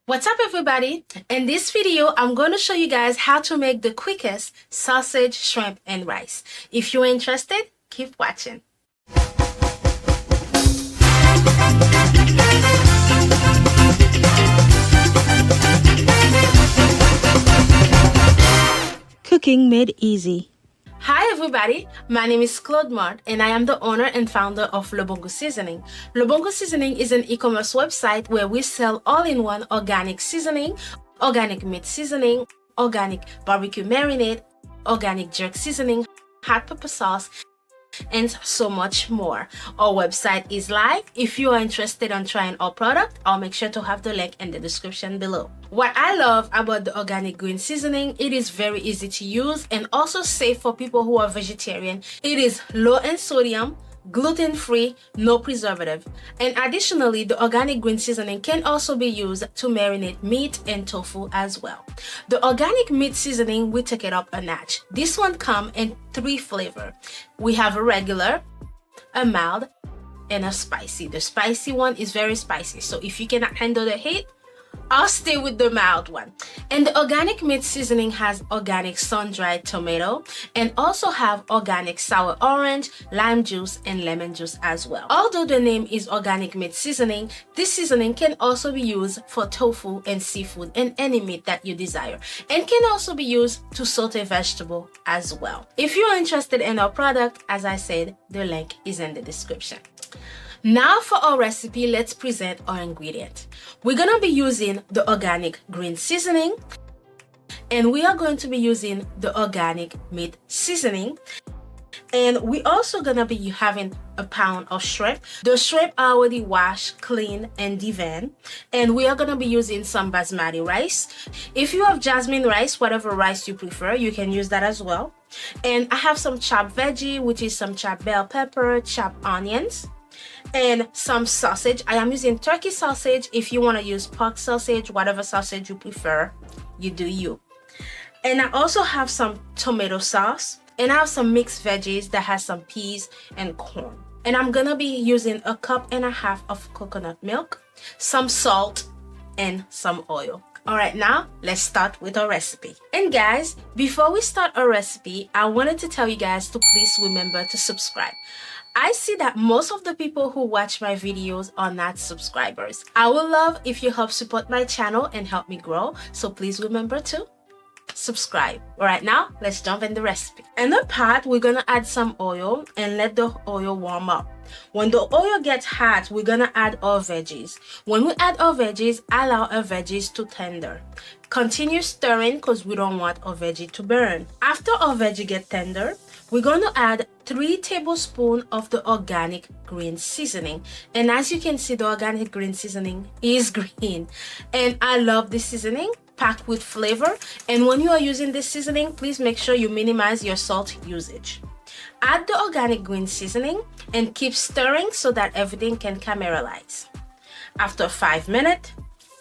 What's up everybody? In this video, I'm going to show you guys how to make the quickest sausage, shrimp, and rice. If you're interested, keep watching. Cooking made easy. Hi everybody, my name is Claude Mart and I am the owner and founder of Le Bon Goût Seasoning. Le Bon Goût Seasoning is an e-commerce website where we sell all-in-one organic seasoning, organic meat seasoning, organic barbecue marinade, organic jerk seasoning, hot pepper sauce, and so much more. Our website is live. If you are interested in trying our product, I'll make sure to have the link in the description below. What I love about the organic green seasoning, it is very easy to use and also safe for people who are vegetarian. It is low in sodium, gluten-free, no preservative. And additionally, the organic green seasoning can also be used to marinate meat and tofu as well. The organic meat seasoning, we take it up a notch. This one comes in 3 flavors. We have a regular, a mild, and a spicy. The spicy one is very spicy, so if you cannot handle the heat, I'll stay with the mild one. And the organic meat seasoning has organic sun-dried tomato and also have organic sour orange, lime juice, and lemon juice as well. Although the name is organic meat seasoning, this seasoning can also be used for tofu and seafood and any meat that you desire, and can also be used to saute vegetable as well. If you're interested in our product, as I said, the link is in the description. Now for our recipe, let's present our ingredient. We're going to be using the organic green seasoning, and we are going to be using the organic meat seasoning, and we also going to be having a pound of shrimp. The shrimp are already washed, clean, and deveined, and we are going to be using some basmati rice. If you have jasmine rice, whatever rice you prefer, you can use that as well. And I have some chopped veggie, which is some chopped bell pepper, chopped onions, and some sausage. I am using turkey sausage. If you want to use pork sausage, whatever sausage you prefer, you do you. And I also have some tomato sauce, and I have some mixed veggies that has some peas and corn. And I'm gonna be using 1.5 cups of coconut milk, some salt, and some oil. Alright, now let's start with our recipe. And guys, before we start our recipe, I wanted to tell you guys to please remember to subscribe. I see that most of the people who watch my videos are not subscribers. I would love if you help support my channel and help me grow, so please remember to subscribe. Alright, now let's jump in the recipe. In the pot, we're gonna add some oil and let the oil warm up. When the oil gets hot, we're gonna add our veggies. When we add our veggies, allow our veggies to tender. Continue stirring because we don't want our veggie to burn. After our veggie get tender, we're going to add 3 tablespoons of the organic green seasoning. And as you can see, the organic green seasoning is green. And I love this seasoning, packed with flavor. And when you are using this seasoning, please make sure you minimize your salt usage. Add the organic green seasoning and keep stirring so that everything can caramelize. After 5 minutes,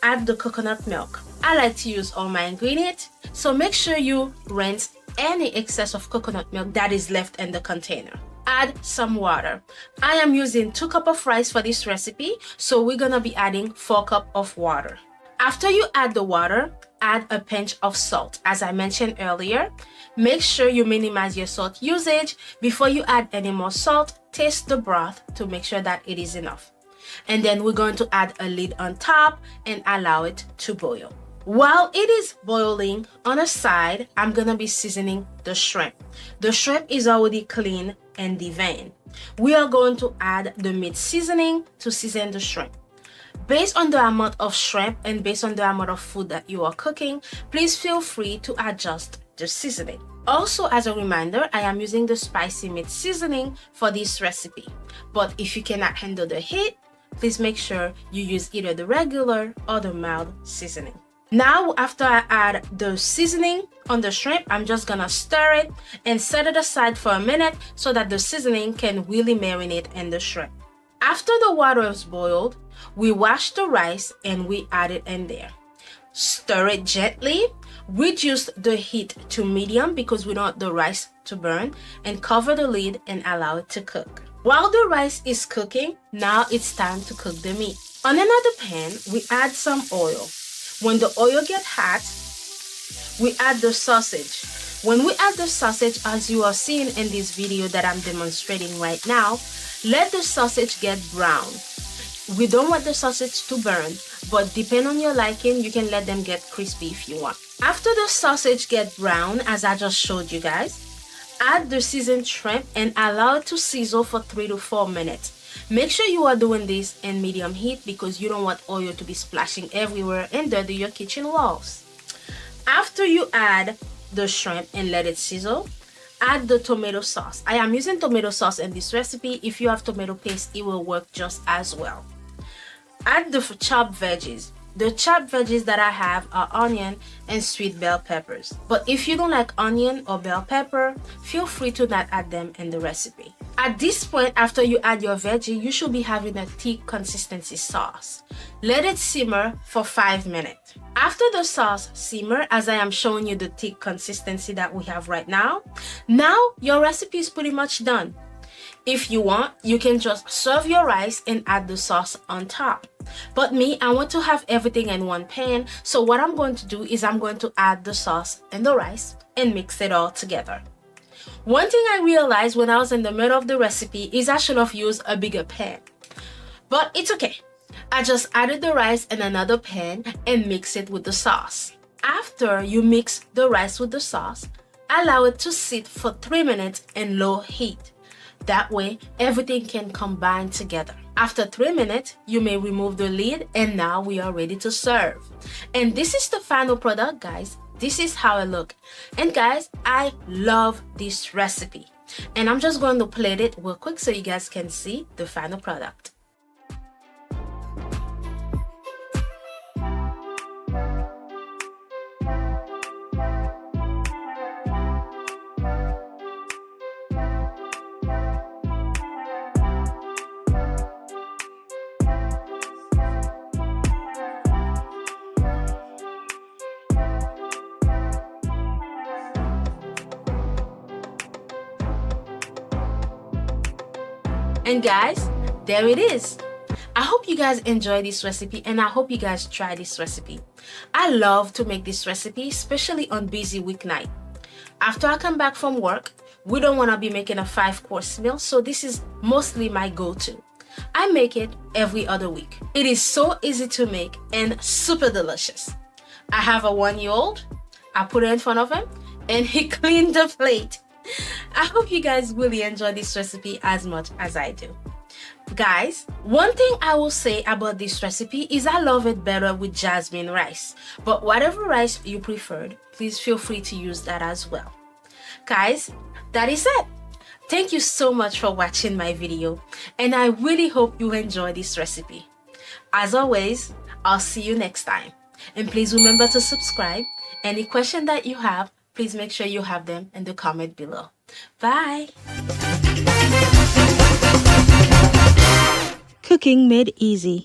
add the coconut milk. I like to use all my ingredients, so make sure you rinse any excess of coconut milk that is left in the container. Add some water. I am using 2 cups of rice for this recipe, so we're gonna be adding 4 cups of water. After you add the water, add a pinch of salt. As I mentioned earlier, make sure you minimize your salt usage. Before you add any more salt, taste the broth to make sure that it is enough. And then we're going to add a lid on top and allow it to boil. While it is boiling, on a side, I'm gonna be seasoning the shrimp. The shrimp is already clean and deveined. We are going to add the meat seasoning to season the shrimp. Based on the amount of shrimp and based on the amount of food that you are cooking, please feel free to adjust the seasoning. Also, as a reminder, I am using the spicy meat seasoning for this recipe. But if you cannot handle the heat, please make sure you use either the regular or the mild seasoning. Now, after I add the seasoning on the shrimp, I'm just gonna stir it and set it aside for a minute so that the seasoning can really marinate in the shrimp. After the water is boiled, we wash the rice and we add it in there. Stir it gently, reduce the heat to medium because we don't want the rice to burn, and cover the lid and allow it to cook. While the rice is cooking, now it's time to cook the meat. On another pan, we add some oil. When the oil gets hot, we add the sausage. When we add the sausage, as you are seeing in this video that I'm demonstrating right now, let the sausage get brown. We don't want the sausage to burn, but depending on your liking, you can let them get crispy if you want. After the sausage get brown, as I just showed you guys, add the seasoned shrimp and allow it to sizzle for 3 to 4 minutes. Make sure you are doing this in medium heat because you don't want oil to be splashing everywhere and dirty your kitchen walls. After you add the shrimp and let it sizzle, add the tomato sauce. I am using tomato sauce in this recipe. If you have tomato paste, it will work just as well. Add the chopped veggies. The chopped veggies that I have are onion and sweet bell peppers. But if you don't like onion or bell pepper, feel free to not add them in the recipe. At this point, after you add your veggie, you should be having a thick consistency sauce. Let it simmer for 5 minutes. After the sauce simmer, as I am showing you the thick consistency that we have right now, your recipe is pretty much done. If you want, you can just serve your rice and add the sauce on top. But me, I want to have everything in one pan, so what I'm going to do is I'm going to add the sauce and the rice and mix it all together. One thing I realized when I was in the middle of the recipe is I should have used a bigger pan. But it's okay. I just added the rice in another pan and mix it with the sauce. After you mix the rice with the sauce, allow it to sit for 3 minutes in low heat. That way, everything can combine together. After 3 minutes, you may remove the lid and now we are ready to serve. And this is the final product, guys. This is how it looks. And guys, I love this recipe. And I'm just going to plate it real quick so you guys can see the final product. And guys, there it is. I hope you guys enjoy this recipe and I hope you guys try this recipe. I love to make this recipe, especially on busy weeknight. After I come back from work, we don't want to be making a 5-course meal, so this is mostly my go-to. I make it every other week. It is so easy to make and super delicious. I have a 1-year-old. I put it in front of him and he cleaned the plate. I hope you guys really enjoy this recipe as much as I do. Guys, one thing I will say about this recipe is I love it better with jasmine rice. But whatever rice you preferred, please feel free to use that as well. Guys, that is it. Thank you so much for watching my video and I really hope you enjoy this recipe. As always, I'll see you next time. And please remember to subscribe. Any question that you have, please make sure you have them in the comment below. Bye! Cooking made easy.